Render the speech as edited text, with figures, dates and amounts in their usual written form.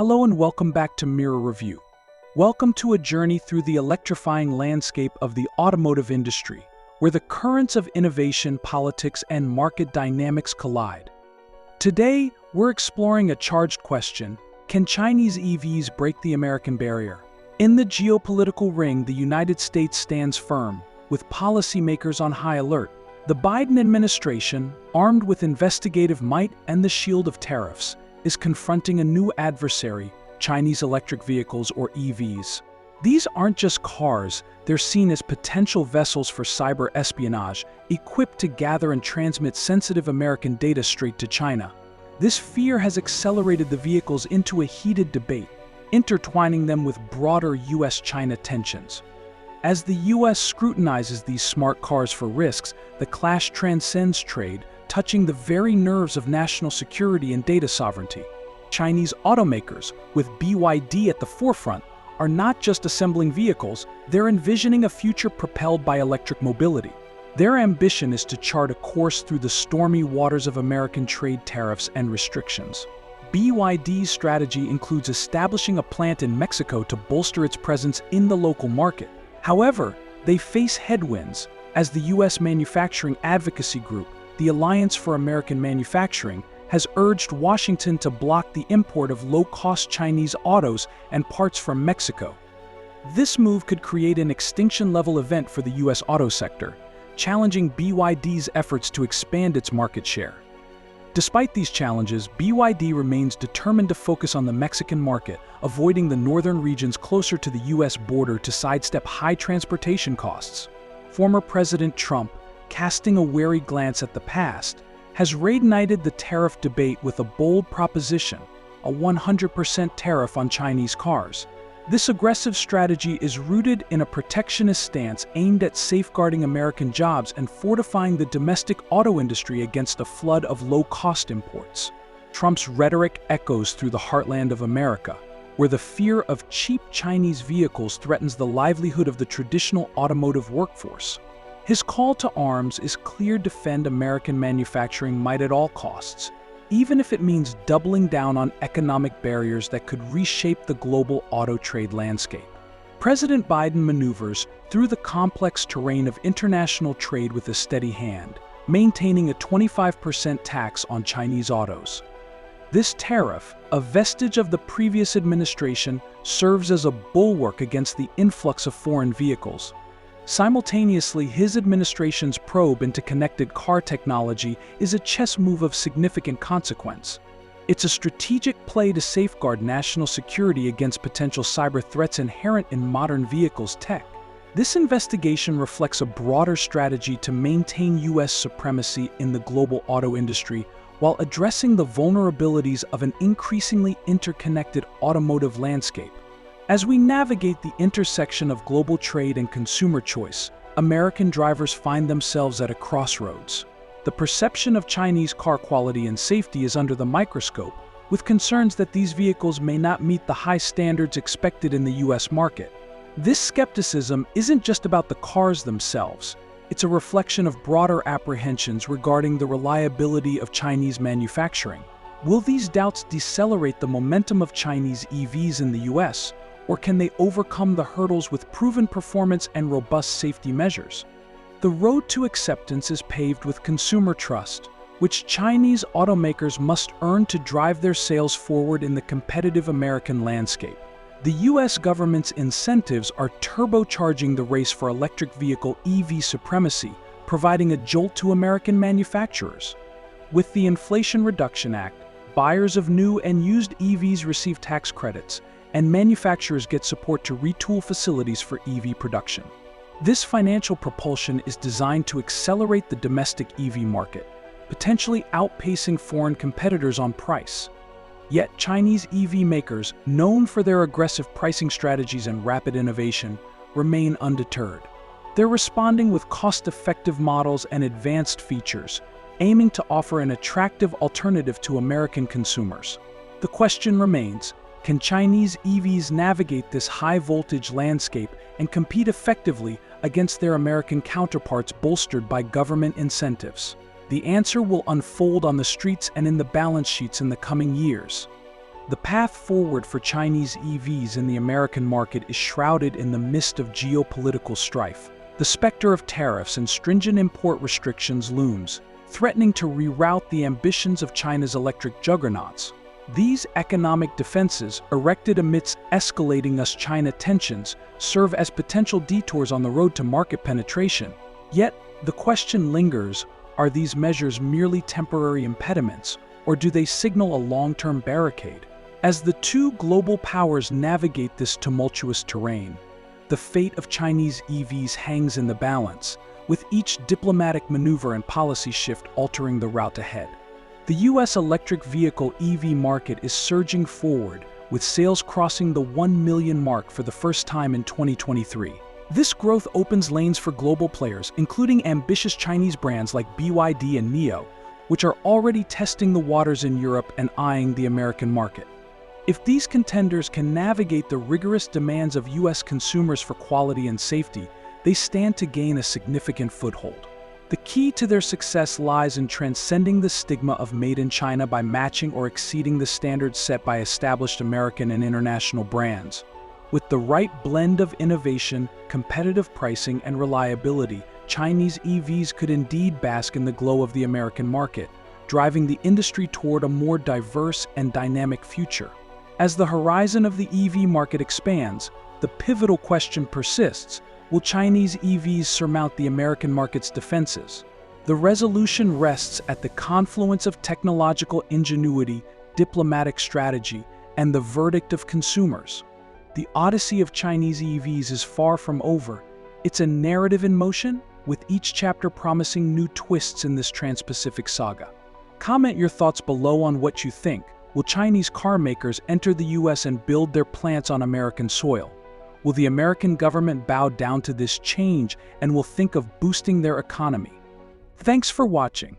Hello and welcome back to Mirrorreview. Welcome to a journey through the electrifying landscape of the automotive industry, where the currents of innovation, politics, and market dynamics collide. Today, we're exploring a charged question: can Chinese EVs break the American barrier? In the geopolitical ring, the United States stands firm, with policymakers on high alert. The Biden administration, armed with investigative might and the shield of tariffs, is confronting a new adversary: Chinese electric vehicles, or EVs. These aren't just cars, they're seen as potential vessels for cyber espionage, equipped to gather and transmit sensitive American data straight to China. This fear has accelerated the vehicles into a heated debate, intertwining them with broader US-China tensions. As the US scrutinizes these smart cars for risks, the clash transcends trade, touching the very nerves of national security and data sovereignty. Chinese automakers, with BYD at the forefront, are not just assembling vehicles, they're envisioning a future propelled by electric mobility. Their ambition is to chart a course through the stormy waters of American trade tariffs and restrictions. BYD's strategy includes establishing a plant in Mexico to bolster its presence in the local market. However, they face headwinds, as the US manufacturing advocacy group, the Alliance for American Manufacturing, has urged Washington to block the import of low-cost Chinese autos and parts from Mexico. This move could create an extinction-level event for the US auto sector, challenging BYD's efforts to expand its market share. Despite these challenges, BYD remains determined to focus on the Mexican market, avoiding the northern regions closer to the US border to sidestep high transportation costs. Former President Trump, casting a wary glance at the past, has reignited the tariff debate with a bold proposition: a 100% tariff on Chinese cars. This aggressive strategy is rooted in a protectionist stance aimed at safeguarding American jobs and fortifying the domestic auto industry against a flood of low-cost imports. Trump's rhetoric echoes through the heartland of America, where the fear of cheap Chinese vehicles threatens the livelihood of the traditional automotive workforce. His call to arms is clear: defend American manufacturing might at all costs, even if it means doubling down on economic barriers that could reshape the global auto trade landscape. President Biden maneuvers through the complex terrain of international trade with a steady hand, maintaining a 25% tax on Chinese autos. This tariff, a vestige of the previous administration, serves as a bulwark against the influx of foreign vehicles. Simultaneously, his administration's probe into connected car technology is a chess move of significant consequence. It's a strategic play to safeguard national security against potential cyber threats inherent in modern vehicles tech. This investigation reflects a broader strategy to maintain US supremacy in the global auto industry while addressing the vulnerabilities of an increasingly interconnected automotive landscape. As we navigate the intersection of global trade and consumer choice, American drivers find themselves at a crossroads. The perception of Chinese car quality and safety is under the microscope, with concerns that these vehicles may not meet the high standards expected in the US market. This skepticism isn't just about the cars themselves. It's a reflection of broader apprehensions regarding the reliability of Chinese manufacturing. Will these doubts decelerate the momentum of Chinese EVs in the US? Or can they overcome the hurdles with proven performance and robust safety measures? The road to acceptance is paved with consumer trust, which Chinese automakers must earn to drive their sales forward in the competitive American landscape. The US government's incentives are turbocharging the race for electric vehicle EV supremacy, providing a jolt to American manufacturers. With the Inflation Reduction Act, buyers of new and used EVs receive tax credits, and manufacturers get support to retool facilities for EV production. This financial propulsion is designed to accelerate the domestic EV market, potentially outpacing foreign competitors on price. Yet Chinese EV makers, known for their aggressive pricing strategies and rapid innovation, remain undeterred. They're responding with cost-effective models and advanced features, aiming to offer an attractive alternative to American consumers. The question remains: can Chinese EVs navigate this high-voltage landscape and compete effectively against their American counterparts bolstered by government incentives? The answer will unfold on the streets and in the balance sheets in the coming years. The path forward for Chinese EVs in the American market is shrouded in the mist of geopolitical strife. The specter of tariffs and stringent import restrictions looms, threatening to reroute the ambitions of China's electric juggernauts. These economic defenses, erected amidst escalating US-China tensions, serve as potential detours on the road to market penetration. Yet, the question lingers, are these measures merely temporary impediments, or do they signal a long-term barricade? As the two global powers navigate this tumultuous terrain, the fate of Chinese EVs hangs in the balance, with each diplomatic maneuver and policy shift altering the route ahead. The U.S. electric vehicle EV market is surging forward, with sales crossing the 1 million mark for the first time in 2023. This growth opens lanes for global players, including ambitious Chinese brands like BYD and NIO, which are already testing the waters in Europe and eyeing the American market. If these contenders can navigate the rigorous demands of U.S. consumers for quality and safety, they stand to gain a significant foothold. The key to their success lies in transcending the stigma of made in China by matching or exceeding the standards set by established American and international brands. With the right blend of innovation, competitive pricing, and reliability, Chinese EVs could indeed bask in the glow of the American market, driving the industry toward a more diverse and dynamic future. As the horizon of the EV market expands, the pivotal question persists: will Chinese EVs surmount the American market's defenses? The resolution rests at the confluence of technological ingenuity, diplomatic strategy, and the verdict of consumers. The odyssey of Chinese EVs is far from over. It's a narrative in motion, with each chapter promising new twists in this trans-Pacific saga. Comment your thoughts below on what you think. Will Chinese car makers enter the U.S. and build their plants on American soil? Will the American government bow down to this change and will think of boosting their economy? Thanks for watching.